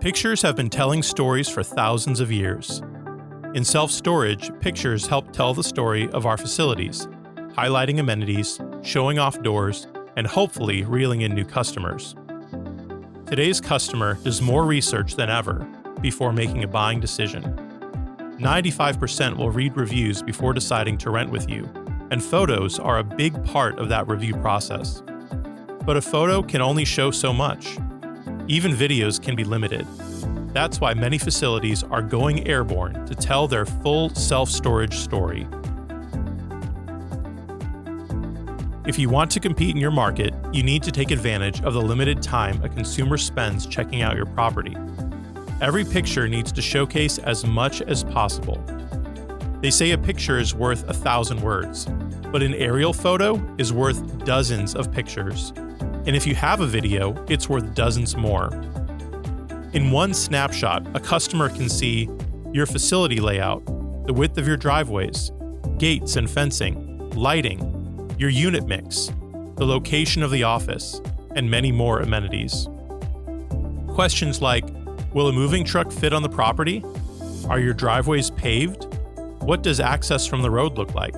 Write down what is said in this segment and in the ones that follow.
Pictures have been telling stories for thousands of years. In self-storage, pictures help tell the story of our facilities, highlighting amenities, showing off doors, and hopefully reeling in new customers. Today's customer does more research than ever before making a buying decision. 95% will read reviews before deciding to rent with you, and photos are a big part of that review process. But a photo can only show so much. Even videos can be limited. That's why many facilities are going airborne to tell their full self-storage story. If you want to compete in your market, you need to take advantage of the limited time a consumer spends checking out your property. Every picture needs to showcase as much as possible. They say a picture is worth 1,000 words, but an aerial photo is worth dozens of pictures. And if you have a video, it's worth dozens more. In one snapshot, a customer can see your facility layout, the width of your driveways, gates and fencing, lighting, your unit mix, the location of the office, and many more amenities. Questions like, will a moving truck fit on the property? Are your driveways paved? What does access from the road look like?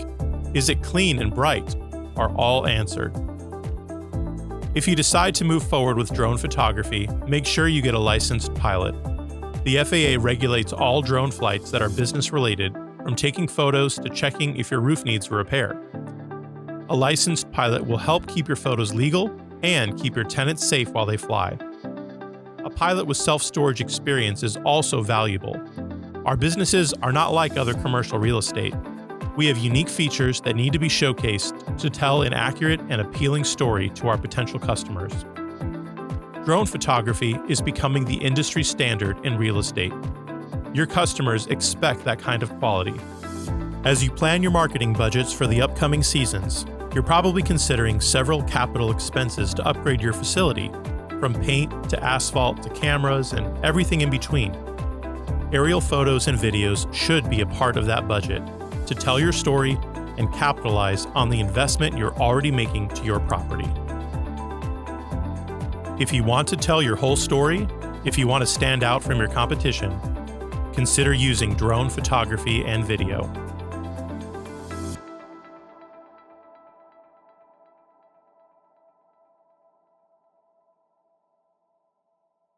Is it clean and bright? Are all answered. If you decide to move forward with drone photography, make sure you get a licensed pilot. The FAA regulates all drone flights that are business-related, from taking photos to checking if your roof needs a repair. A licensed pilot will help keep your photos legal and keep your tenants safe while they fly. A pilot with self-storage experience is also valuable. Our businesses are not like other commercial real estate. We have unique features that need to be showcased to tell an accurate and appealing story to our potential customers. Drone photography is becoming the industry standard in real estate. Your customers expect that kind of quality. As you plan your marketing budgets for the upcoming seasons, you're probably considering several capital expenses to upgrade your facility, from paint to asphalt to cameras and everything in between. Aerial photos and videos should be a part of that budget to tell your story and capitalize on the investment you're already making to your property. If you want to tell your whole story, if you want to stand out from your competition, consider using drone photography and video.